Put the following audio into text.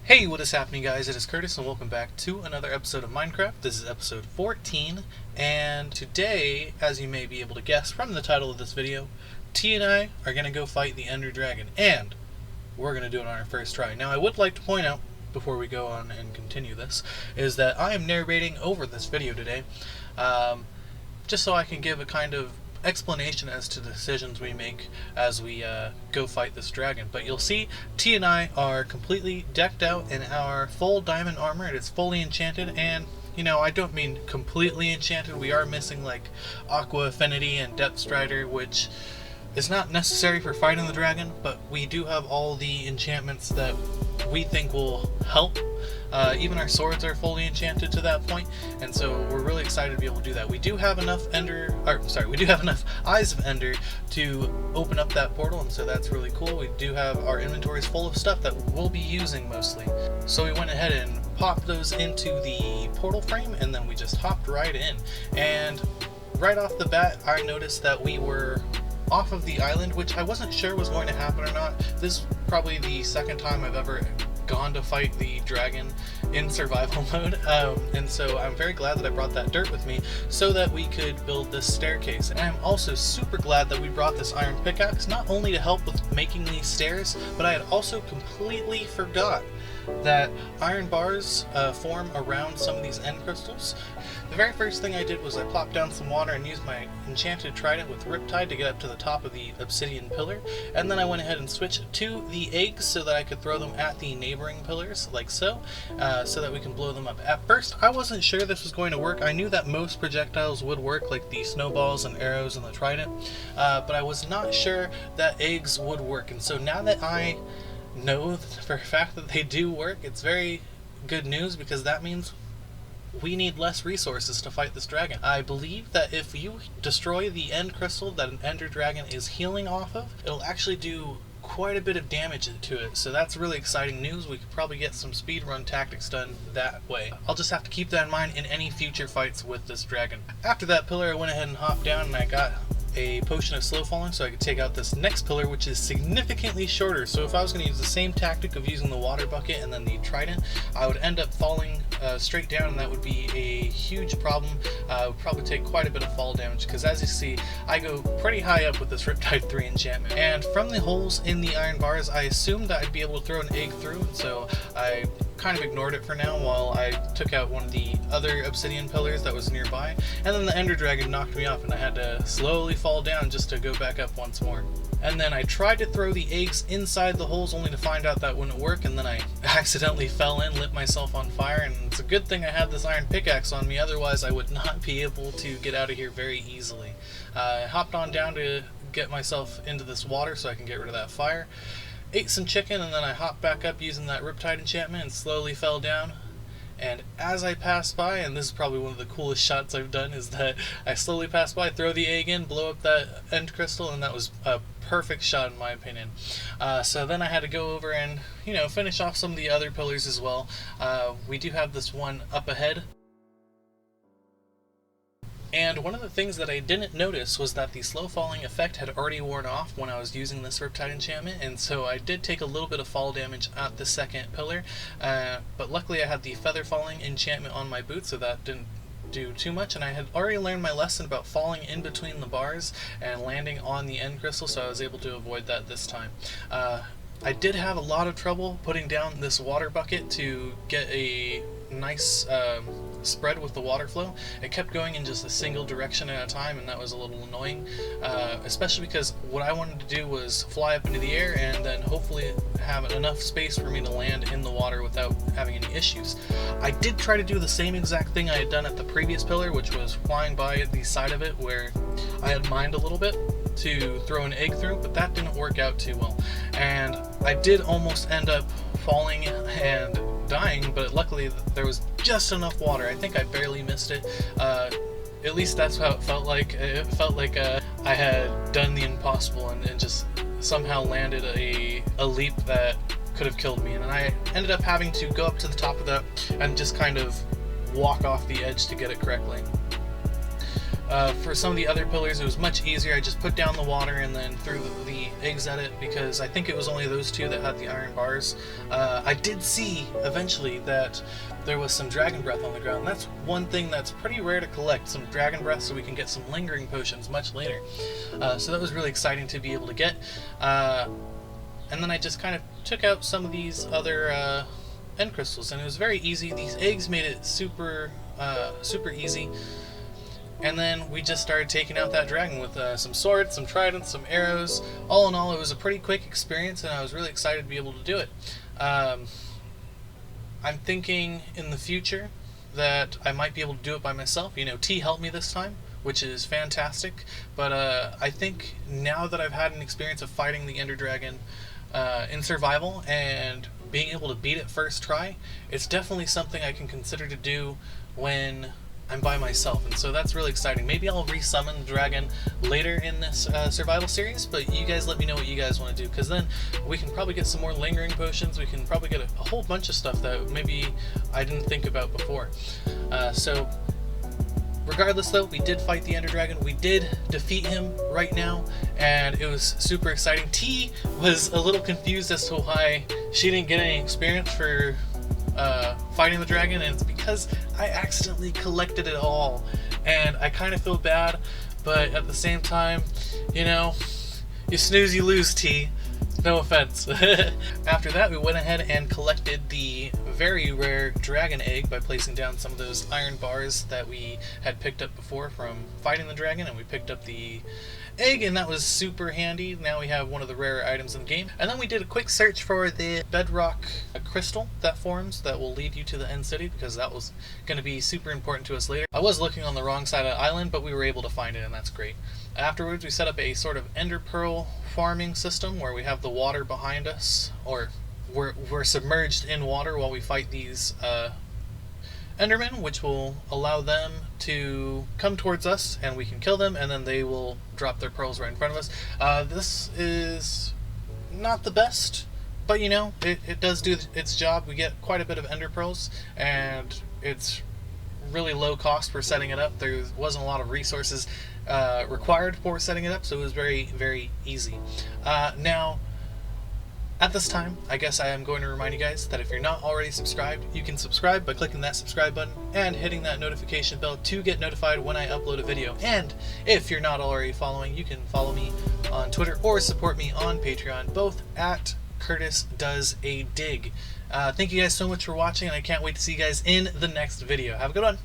Hey, what is happening, guys? It is Curtis, and welcome back to another episode of Minecraft. This is episode 14, and today, as you may be able to guess from the title of this video, T and I are going to go fight the Ender Dragon, and we're going to do it on our first try. Now, I would like to point out, before we go on and continue this, is that I am narrating over this video today, just so I can give a kind of explanation as to the decisions we make as we go fight this dragon. But you'll see T and I are completely decked out in our full diamond armor. It is fully enchanted, and you know, I don't mean completely enchanted. We are missing like Aqua Affinity and Depth Strider, which is not necessary for fighting the dragon, but we do have all the enchantments that we think will help. Even our swords are fully enchanted to that point, and so we're really excited to be able to do that. We do have enough we do have enough Eyes of Ender to open up that portal, and so that's really cool. We do have our inventories full of stuff that we'll be using mostly. So we went ahead and popped those into the portal frame, and then we just hopped right in. And right off the bat, I noticed that we were off of the island, which I wasn't sure was going to happen or not. This is probably the second time I've ever gone to fight the dragon in survival mode, and so I'm very glad that I brought that dirt with me so that we could build this staircase. And I'm also super glad that we brought this iron pickaxe, not only to help with making these stairs, but I had also completely forgot that iron bars form around some of these end crystals. The very first thing I did was I plopped down some water and used my enchanted trident with Riptide to get up to the top of the obsidian pillar, and then I went ahead and switched to the eggs so that I could throw them at the neighboring pillars, like so, so that we can blow them up. At first, I wasn't sure this was going to work. I knew that most projectiles would work, like the snowballs and arrows and the trident, but I was not sure that eggs would work, and so now that I know for a fact that they do work, it's very good news, because that means we need less resources to fight this dragon. I believe that if you destroy the end crystal that an ender dragon is healing off of, it'll actually do quite a bit of damage to it, so that's really exciting news. We could probably get some speedrun tactics done that way. I'll just have to keep that in mind in any future fights with this dragon. After that pillar, I went ahead and hopped down, and I got a potion of slow falling so I could take out this next pillar, which is significantly shorter. So if I was going to use the same tactic of using the water bucket and then the trident, I would end up falling straight down, and that would be a huge problem. It would probably take quite a bit of fall damage, because as you see, I go pretty high up with this Riptide 3 enchantment. And from the holes in the iron bars, I assumed that I'd be able to throw an egg through, so I kind of ignored it for now while I took out one of the other obsidian pillars that was nearby, and then the ender dragon knocked me off and I had to slowly fall down just to go back up once more. And then I tried to throw the eggs inside the holes, only to find out that wouldn't work, and then I accidentally fell in, lit myself on fire, and it's a good thing I had this iron pickaxe on me, otherwise I would not be able to get out of here very easily. I hopped on down to get myself into this water so I can get rid of that fire, ate some chicken, and then I hopped back up using that Riptide enchantment and slowly fell down. And as I passed by, and this is probably one of the coolest shots I've done, is that I slowly pass by, throw the egg in, blow up that end crystal, and that was a perfect shot in my opinion. So then I had to go over and, you know, finish off some of the other pillars as well. We do have this one up ahead. And one of the things that I didn't notice was that the slow falling effect had already worn off when I was using this Riptide enchantment, and so I did take a little bit of fall damage at the second pillar, but luckily I had the feather falling enchantment on my boots, so that didn't do too much, and I had already learned my lesson about falling in between the bars and landing on the end crystal, so I was able to avoid that this time. I did have a lot of trouble putting down this water bucket to get a nice spread with the water flow. It kept going in just a single direction at a time, and that was a little annoying, especially because what I wanted to do was fly up into the air and then hopefully have enough space for me to land in the water without having any issues. I did try to do the same exact thing I had done at the previous pillar, which was flying by the side of it where I had mined a little bit to throw an egg through, but that didn't work out too well, and I did almost end up falling and dying, but luckily there was just enough water. I think I barely missed it. At least that's how it felt like. It felt like I had done the impossible and just somehow landed a leap that could have killed me, and I ended up having to go up to the top of that and just kind of walk off the edge to get it correctly. For some of the other pillars, it was much easier. I just put down the water and then threw the eggs at it, because I think it was only those two that had the iron bars. I did see eventually that there was some dragon breath on the ground. That's one thing that's pretty rare to collect, some dragon breath, so we can get some lingering potions much later. So that was really exciting to be able to get. And then I just kind of took out some of these other end crystals, and it was very easy. These eggs made it super easy. And then we just started taking out that dragon with some swords, some tridents, some arrows. All in all, it was a pretty quick experience, and I was really excited to be able to do it. I'm thinking in the future that I might be able to do it by myself. You know, T helped me this time, which is fantastic. But I think now that I've had an experience of fighting the Ender Dragon in survival and being able to beat it first try, it's definitely something I can consider to do when I'm by myself, and so that's really exciting. Maybe I'll resummon the dragon later in this survival series, but you guys let me know what you guys want to do, because then we can probably get some more lingering potions. We can probably get a whole bunch of stuff that maybe I didn't think about before. So regardless though, we did fight the Ender Dragon. We did defeat him right now, and it was super exciting. T was a little confused as to why she didn't get any experience for fighting the dragon, and it's because I accidentally collected it all, and I kind of feel bad, but at the same time, you know, you snooze, you lose, T. No offense. After that, we went ahead and collected the very rare dragon egg by placing down some of those iron bars that we had picked up before from fighting the dragon, and we picked up the egg, and that was super handy. Now we have one of the rarer items in the game. And then we did a quick search for the bedrock crystal that forms that will lead you to the end city, because that was going to be super important to us later. I was looking on the wrong side of the island, but we were able to find it, and that's great. Afterwards, we set up a sort of ender pearl farming system where we have the water behind us, or we're submerged in water while we fight these Endermen, which will allow them to come towards us, and we can kill them, and then they will drop their pearls right in front of us. This is not the best, but you know, it does do its job. We get quite a bit of ender pearls, and it's really low cost for setting it up. There wasn't a lot of resources required for setting it up, so it was very, very easy. Now, at this time, I guess I am going to remind you guys that if you're not already subscribed, you can subscribe by clicking that subscribe button and hitting that notification bell to get notified when I upload a video. And if you're not already following, you can follow me on Twitter or support me on Patreon, both at Curtis Does a Dig. Thank you guys so much for watching, and I can't wait to see you guys in the next video. Have a good one.